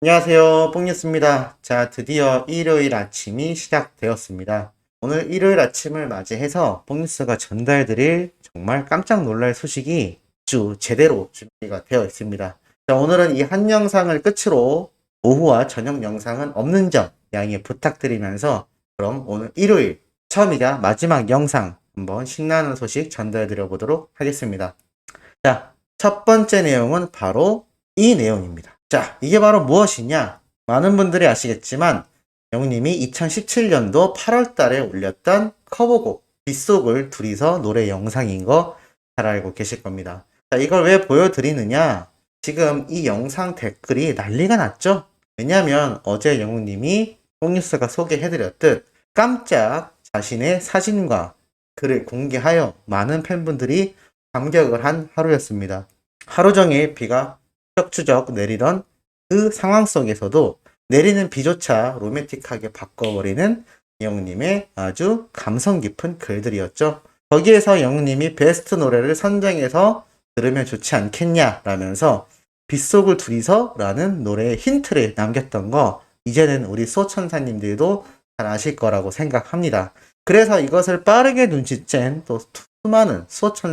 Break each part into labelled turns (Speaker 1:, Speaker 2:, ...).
Speaker 1: 안녕하세요. 뽕뉴스입니다. 자, 드디어 일요일 아침이 시작되었습니다. 오늘 일요일 아침을 맞이해서 뽕뉴스가 전달드릴 정말 깜짝 놀랄 소식이 아주 제대로 준비가 되어 있습니다. 자, 오늘은 이 한 영상을 끝으로 오후와 저녁 영상은 없는 점 양해 부탁드리면서 그럼 오늘 일요일 처음이자 마지막 영상 한번 신나는 소식 전달드려 보도록 하겠습니다. 자, 첫 번째 내용은 바로 이 내용입니다. 자, 이게 바로 무엇이냐? 많은 분들이 아시겠지만 영님이 2017년도 8월 달에 올렸던 커버곡 빗속을 둘이서 노래 영상인 거 잘 알고 계실 겁니다. 자, 이걸 왜 보여드리느냐? 지금 이 영상 댓글이 난리가 났죠? 왜냐면 어제 영웅님이 뽕뉴스가 소개해드렸듯 깜짝 자신의 사진과 글을 공개하여 많은 팬분들이 감격을 한 하루였습니다. 하루 종일 비가 추적추적 내리던 그 상황 속에서도 내리는 비조차 로맨틱하게 바꿔버리는 영웅님의 아주 감성 깊은 글들이었죠. 거기에서 영웅님이 베스트 노래를 선정해서 들으면 좋지 않겠냐라면서 빗속을 둘이서 라는 노래의 힌트를 남겼던 거 이제는 우리 수호천사님들도 잘 아실 거라고 생각합니다. 그래서 이것을 빠르게 눈치챈 또 수많은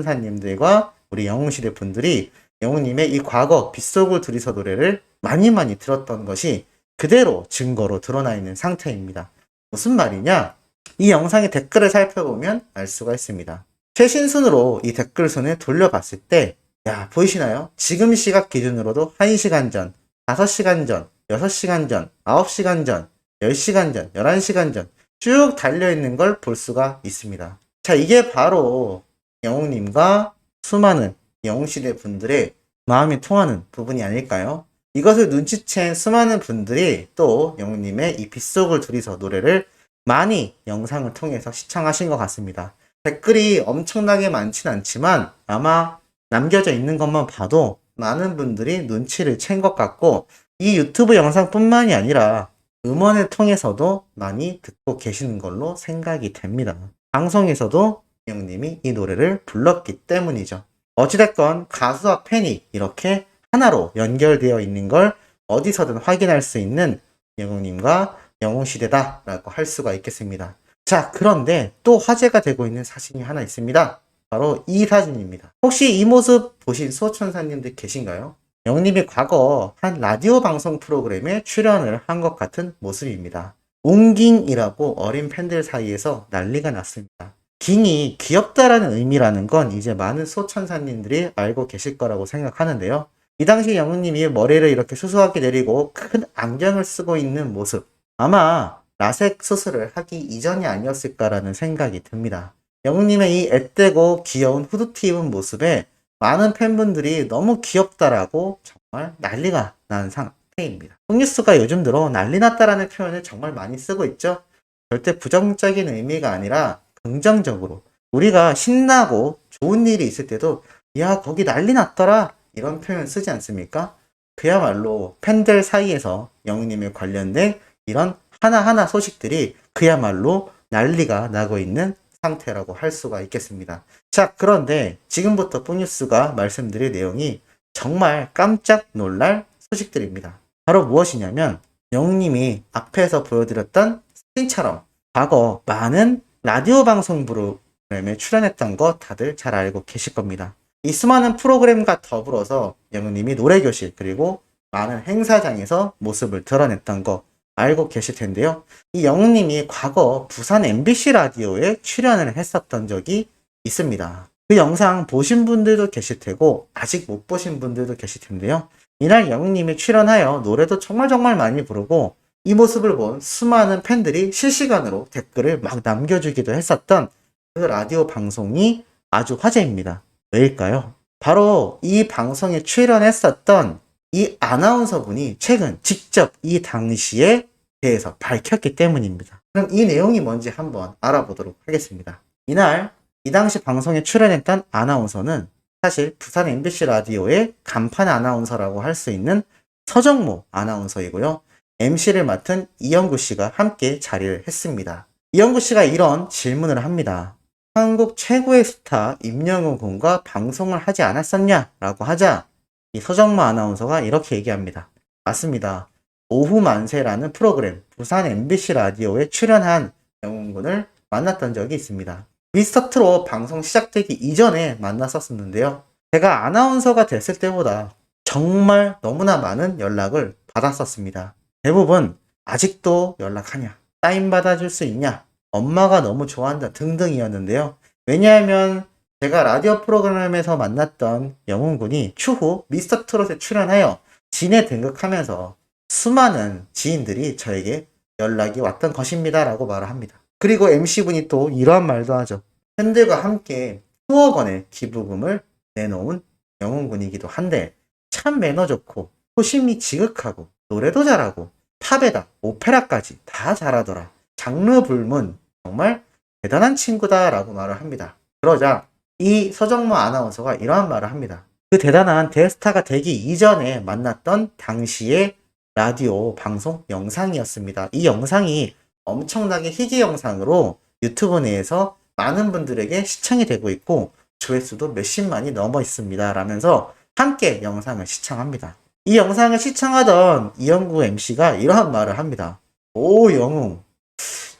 Speaker 1: 수호천사님들과 우리 영웅시대 분들이 영웅님의 이 과거 빗속을 둘이서 노래를 많이 들었던 것이 그대로 증거로 드러나 있는 상태입니다. 무슨 말이냐? 이 영상의 댓글을 살펴보면 알 수가 있습니다. 최신 순으로 이 댓글 순을 돌려봤을 때, 야, 보이시나요? 지금 시각 기준으로도 1시간 전, 5시간 전, 6시간 전, 9시간 전, 10시간 전, 11시간 전, 쭉 달려있는 걸 볼 수가 있습니다. 자, 이게 바로 영웅님과 수많은 영웅시대 분들의 마음이 통하는 부분이 아닐까요? 이것을 눈치챈 수많은 분들이 또 영웅님의 이 빗속을 둘이서 노래를 많이 영상을 통해서 시청하신 것 같습니다. 댓글이 엄청나게 많진 않지만 아마 남겨져 있는 것만 봐도 많은 분들이 눈치를 챈 것 같고 이 유튜브 영상뿐만이 아니라 음원을 통해서도 많이 듣고 계시는 걸로 생각이 됩니다. 방송에서도 영님이 이 노래를 불렀기 때문이죠. 어찌됐건 가수와 팬이 이렇게 하나로 연결되어 있는 걸 어디서든 확인할 수 있는 영웅님과 영웅시대다라고 할 수가 있겠습니다. 자, 그런데 또 화제가 되고 있는 사진이 하나 있습니다. 바로 이 사진입니다. 혹시 이 모습 보신 수호천사님들 계신가요? 영님이 과거 한 라디오 방송 프로그램에 출연을 한 것 같은 모습입니다. 웅깅이라고 어린 팬들 사이에서 난리가 났습니다. 깅이 귀엽다라는 의미라는 건 이제 많은 수호천사님들이 알고 계실 거라고 생각하는데요. 이 당시 영웅님이 머리를 이렇게 수수하게 내리고 큰 안경을 쓰고 있는 모습. 아마 라섹 수술을 하기 이전이 아니었을까라는 생각이 듭니다. 영웅님의 이 앳되고 귀여운 후드티 입은 모습에 많은 팬분들이 너무 귀엽다라고 정말 난리가 난 상태입니다. 흑뉴스가 요즘 들어 난리 났다라는 표현을 정말 많이 쓰고 있죠. 절대 부정적인 의미가 아니라 긍정적으로 우리가 신나고 좋은 일이 있을 때도 야 거기 난리 났더라 이런 표현 쓰지 않습니까? 그야말로 팬들 사이에서 영웅님에 관련된 이런 하나하나 소식들이 그야말로 난리가 나고 있는 상태라고 할 수가 있겠습니다. 자, 그런데 지금부터 뽕뉴스가 말씀드릴 내용이 정말 깜짝 놀랄 소식들입니다. 바로 무엇이냐면 영웅님이 앞에서 보여드렸던 사진처럼 과거 많은 라디오 방송 프로그램에 출연했던 거 다들 잘 알고 계실 겁니다. 이 수많은 프로그램과 더불어서 영웅님이 노래교실 그리고 많은 행사장에서 모습을 드러냈던 거 알고 계실 텐데요. 이 영웅님이 과거 부산 MBC 라디오에 출연을 했었던 적이 있습니다. 그 영상 보신 분들도 계실 테고 아직 못 보신 분들도 계실 텐데요. 이날 영웅님이 출연하여 노래도 정말 많이 부르고 이 모습을 본 수많은 팬들이 실시간으로 댓글을 막 남겨주기도 했었던 그 라디오 방송이 아주 화제입니다. 왜일까요? 바로 이 방송에 출연했었던 이 아나운서분이 최근 직접 이 당시에 대해서 밝혔기 때문입니다. 그럼 이 내용이 뭔지 한번 알아보도록 하겠습니다. 이날 이 당시 방송에 출연했던 아나운서는 사실 부산 MBC 라디오의 간판 아나운서라고 할 수 있는 서정모 아나운서이고요. MC를 맡은 이영구 씨가 함께 자리를 했습니다. 이영구 씨가 이런 질문을 합니다. 한국 최고의 스타 임영웅 군과 방송을 하지 않았었냐? 라고 하자 이 서정모 아나운서가 이렇게 얘기합니다. 맞습니다. 오후 만세라는 프로그램 부산 MBC 라디오에 출연한 영훈군을 만났던 적이 있습니다. 미스터트롯 방송 시작되기 이전에 만났었는데요. 제가 아나운서가 됐을 때보다 정말 너무나 많은 연락을 받았었습니다. 대부분 아직도 연락하냐? 사인 받아줄 수 있냐? 엄마가 너무 좋아한다 등등이었는데요. 왜냐하면 제가 라디오 프로그램에서 만났던 영훈군이 추후 미스터트롯에 출연하여 진에 등극하면서 수많은 지인들이 저에게 연락이 왔던 것입니다 라고 말을 합니다. 그리고 MC분이 또 이러한 말도 하죠. 팬들과 함께 수억 원의 기부금을 내놓은 영훈군이기도 한데 참 매너 좋고 호심이 지극하고 노래도 잘하고 팝에다 오페라까지 다 잘하더라. 장르 불문 정말 대단한 친구다 라고 말을 합니다. 그러자 이 서정모 아나운서가 이러한 말을 합니다. 그 대단한 대스타가 되기 이전에 만났던 당시의 라디오 방송 영상이었습니다. 이 영상이 엄청나게 희귀 영상으로 유튜브 내에서 많은 분들에게 시청이 되고 있고 조회수도 몇십만이 넘어 있습니다. 라면서 함께 영상을 시청합니다. 이 영상을 시청하던 이영구 MC가 이러한 말을 합니다. 오 영웅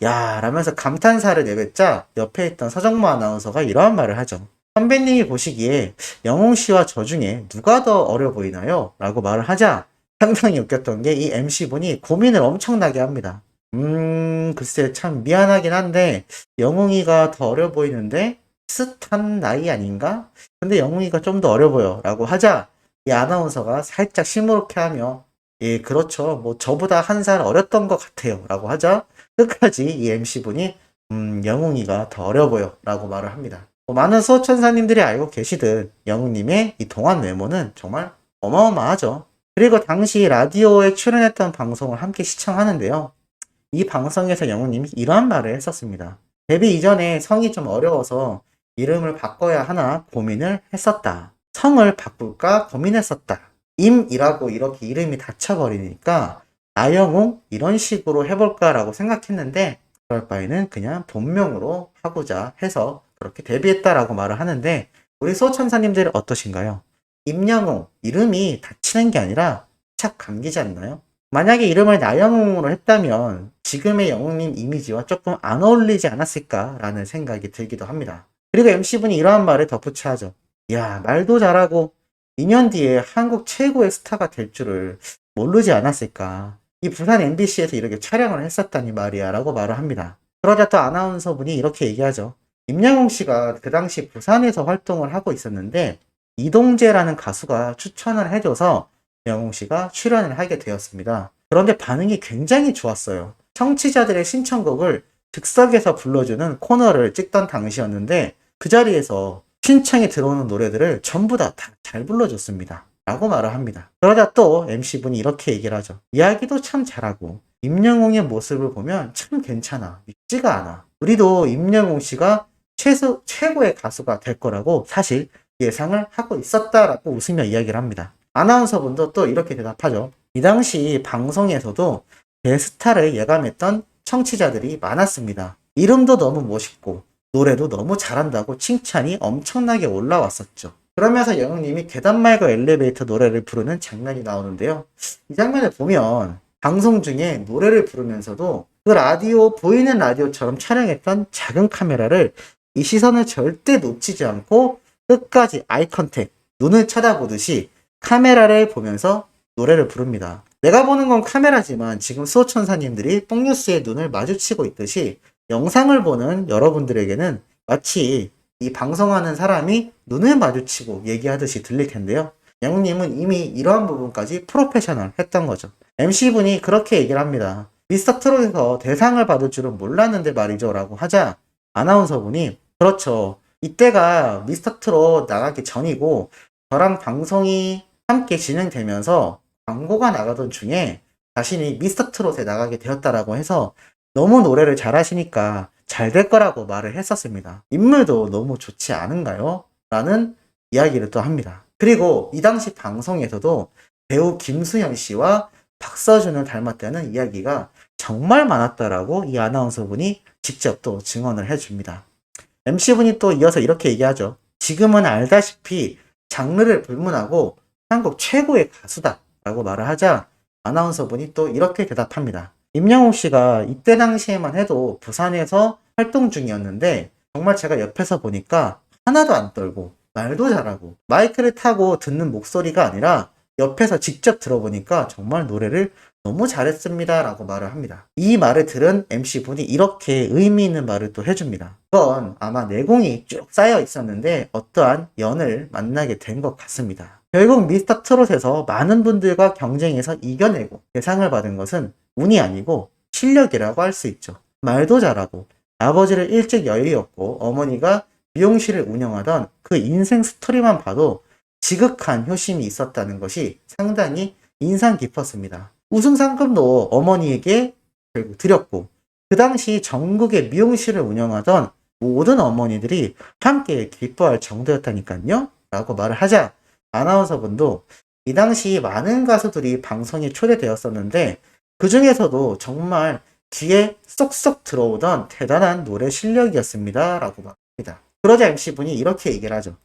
Speaker 1: 야 라면서 감탄사를 내뱉자 옆에 있던 서정모 아나운서가 이러한 말을 하죠. 선배님이 보시기에 영웅씨와 저 중에 누가 더 어려 보이나요? 라고 말을 하자 상당히 웃겼던 게 이 MC분이 고민을 엄청나게 합니다. 글쎄 참 미안하긴 한데 영웅이가 더 어려 보이는데 비슷한 나이 아닌가? 근데 영웅이가 좀 더 어려 보여 라고 하자 이 아나운서가 살짝 시무룩해 하며 예 그렇죠 뭐 저보다 한 살 어렸던 것 같아요 라고 하자 끝까지 이 MC분이 영웅이가 더 어려 보여 라고 말을 합니다. 많은 수호천사님들이 알고 계시듯 영웅님의 이 동안 외모는 정말 어마어마하죠. 그리고 당시 라디오에 출연했던 방송을 함께 시청하는데요. 이 방송에서 영웅님이 이러한 말을 했었습니다. 데뷔 이전에 성이 좀 어려워서 이름을 바꿔야 하나 고민을 했었다. 성을 바꿀까 고민했었다. 임이라고 이렇게 이름이 닫혀버리니까 나영웅 이런 식으로 해볼까라고 생각했는데 그럴 바에는 그냥 본명으로 하고자 해서 그렇게 데뷔했다라고 말을 하는데 우리 소천사님들 어떠신가요? 임영웅 이름이 닫히는 게 아니라 착 감기지 않나요? 만약에 이름을 나영웅으로 했다면 지금의 영웅님 이미지와 조금 안 어울리지 않았을까라는 생각이 들기도 합니다. 그리고 MC분이 이러한 말을 덧붙여 하죠. 야 말도 잘하고 2년 뒤에 한국 최고의 스타가 될 줄을 모르지 않았을까. 이 부산 MBC에서 이렇게 촬영을 했었다니 말이야 라고 말을 합니다. 그러자 또 아나운서분이 이렇게 얘기하죠. 임영웅 씨가 그 당시 부산에서 활동을 하고 있었는데 이동재라는 가수가 추천을 해줘서 영웅 씨가 출연을 하게 되었습니다. 그런데 반응이 굉장히 좋았어요. 청취자들의 신청곡을 즉석에서 불러주는 코너를 찍던 당시였는데 그 자리에서 신청이 들어오는 노래들을 전부 다 잘 불러줬습니다. 라고 말을 합니다. 그러자 또 MC분이 이렇게 얘기를 하죠. 이야기도 참 잘하고 임영웅의 모습을 보면 참 괜찮아. 밉지가 않아. 우리도 임영웅 씨가 최고의 가수가 될 거라고 사실 예상을 하고 있었다라고 웃으며 이야기를 합니다. 아나운서분도 또 이렇게 대답하죠. 이 당시 방송에서도 대스타를 예감했던 청취자들이 많았습니다. 이름도 너무 멋있고 노래도 너무 잘한다고 칭찬이 엄청나게 올라왔었죠. 그러면서 영웅님이 계단 말고 엘리베이터 노래를 부르는 장면이 나오는데요. 이 장면을 보면 방송 중에 노래를 부르면서도 그 라디오, 보이는 라디오처럼 촬영했던 작은 카메라를 이 시선을 절대 놓치지 않고 끝까지 아이 컨택, 눈을 쳐다보듯이 카메라를 보면서 노래를 부릅니다. 내가 보는 건 카메라지만 지금 수호천사님들이 뽕뉴스의 눈을 마주치고 있듯이 영상을 보는 여러분들에게는 마치 이 방송하는 사람이 눈을 마주치고 얘기하듯이 들릴 텐데요. 영웅님은 이미 이러한 부분까지 프로페셔널 했던 거죠. MC분이 그렇게 얘기를 합니다. 미스터트롯에서 대상을 받을 줄은 몰랐는데 말이죠 라고 하자 아나운서분이 그렇죠. 이때가 미스터트롯 나가기 전이고 저랑 방송이 함께 진행되면서 광고가 나가던 중에 자신이 미스터트롯에 나가게 되었다라고 해서 너무 노래를 잘하시니까 잘 될 거라고 말을 했었습니다. 인물도 너무 좋지 않은가요? 라는 이야기를 또 합니다. 그리고 이 당시 방송에서도 배우 김수현 씨와 박서준을 닮았다는 이야기가 정말 많았다라고 이 아나운서분이 직접 또 증언을 해줍니다. MC분이 또 이어서 이렇게 얘기하죠. 지금은 알다시피 장르를 불문하고 한국 최고의 가수다 라고 말을 하자 아나운서분이 또 이렇게 대답합니다. 임영웅 씨가 이때 당시에만 해도 부산에서 활동 중이었는데 정말 제가 옆에서 보니까 하나도 안 떨고 말도 잘하고 마이크를 타고 듣는 목소리가 아니라 옆에서 직접 들어보니까 정말 노래를 너무 잘했습니다 라고 말을 합니다. 이 말을 들은 MC분이 이렇게 의미 있는 말을 또 해줍니다. 그건 아마 내공이 쭉 쌓여 있었는데 어떠한 연을 만나게 된 것 같습니다. 결국 미스터 트롯에서 많은 분들과 경쟁해서 이겨내고 대상을 받은 것은 운이 아니고 실력이라고 할 수 있죠. 말도 잘하고 아버지를 일찍 여의었고 어머니가 미용실을 운영하던 그 인생 스토리만 봐도 지극한 효심이 있었다는 것이 상당히 인상 깊었습니다. 우승 상금도 어머니에게 결국 드렸고 그 당시 전국의 미용실을 운영하던 모든 어머니들이 함께 기뻐할 정도였다니까요 라고 말을 하자 아나운서분도 이 당시 많은 가수들이 방송에 초대되었었는데 그 중에서도 정말 귀에 쏙쏙 들어오던 대단한 노래 실력이었습니다 라고 말합니다. 그러자 MC분이 이렇게 얘기를 하죠.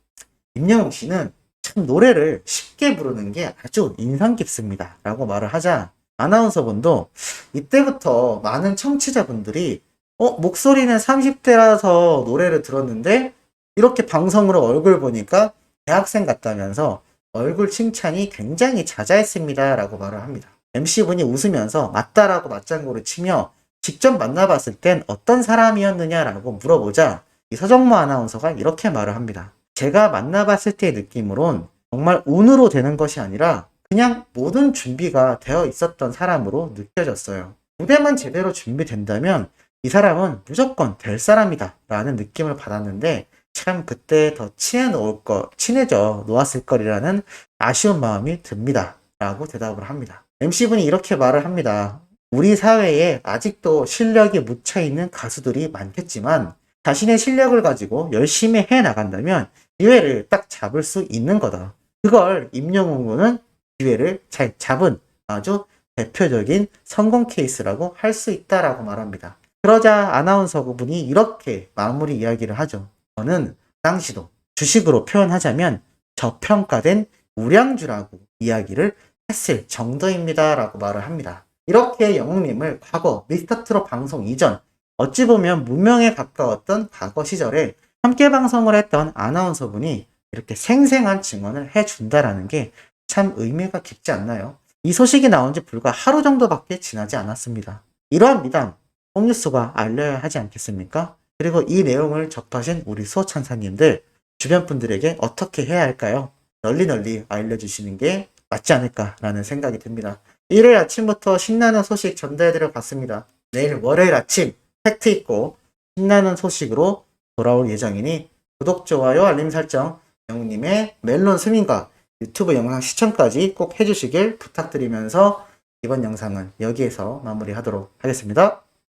Speaker 1: 임영웅 씨는 참 노래를 쉽게 부르는 게 아주 인상 깊습니다 라고 말을 하자 아나운서분도 이때부터 많은 청취자분들이 목소리는 30대라서 노래를 들었는데 이렇게 방송으로 얼굴 보니까 대학생 같다면서 얼굴 칭찬이 굉장히 자자했습니다 라고 말을 합니다. MC분이 웃으면서 맞다라고 맞장구를 치며 직접 만나봤을 땐 어떤 사람이었느냐라고 물어보자 이 서정모 아나운서가 이렇게 말을 합니다. 제가 만나봤을 때의 느낌으론 정말 운으로 되는 것이 아니라 그냥 모든 준비가 되어 있었던 사람으로 느껴졌어요. 무대만 제대로 준비된다면 이 사람은 무조건 될 사람이다 라는 느낌을 받았는데 참 그때 더 친해져 놓았을 거리라는 아쉬운 마음이 듭니다 라고 대답을 합니다. MC분이 이렇게 말을 합니다. 우리 사회에 아직도 실력이 묻혀있는 가수들이 많겠지만 자신의 실력을 가지고 열심히 해나간다면 기회를 딱 잡을 수 있는 거다. 그걸 임영웅 군은 기회를 잘 잡은 아주 대표적인 성공 케이스라고 할 수 있다라고 말합니다. 그러자 아나운서 분이 이렇게 마무리 이야기를 하죠. 저는 당시도 주식으로 표현하자면 저평가된 우량주라고 이야기를 했을 정도입니다 라고 말을 합니다. 이렇게 영웅님을 과거 미스터트롯 방송 이전 어찌 보면 무명에 가까웠던 과거 시절에 함께 방송을 했던 아나운서분이 이렇게 생생한 증언을 해준다라는 게 참 의미가 깊지 않나요? 이 소식이 나온 지 불과 하루 정도밖에 지나지 않았습니다. 이러한 미담 뽕뉴스가 알려야 하지 않겠습니까? 그리고 이 내용을 접하신 우리 수호천사님들 주변 분들에게 어떻게 해야 할까요? 널리 알려주시는 게 맞지 않을까라는 생각이 듭니다. 일요일 아침부터 신나는 소식 전달해드려 봤습니다. 내일 월요일 아침 팩트 있고 신나는 소식으로 돌아올 예정이니 구독, 좋아요, 알림 설정, 영웅님의 멜론 스밍과 유튜브 영상 시청까지 꼭 해주시길 부탁드리면서 이번 영상은 여기에서 마무리하도록 하겠습니다.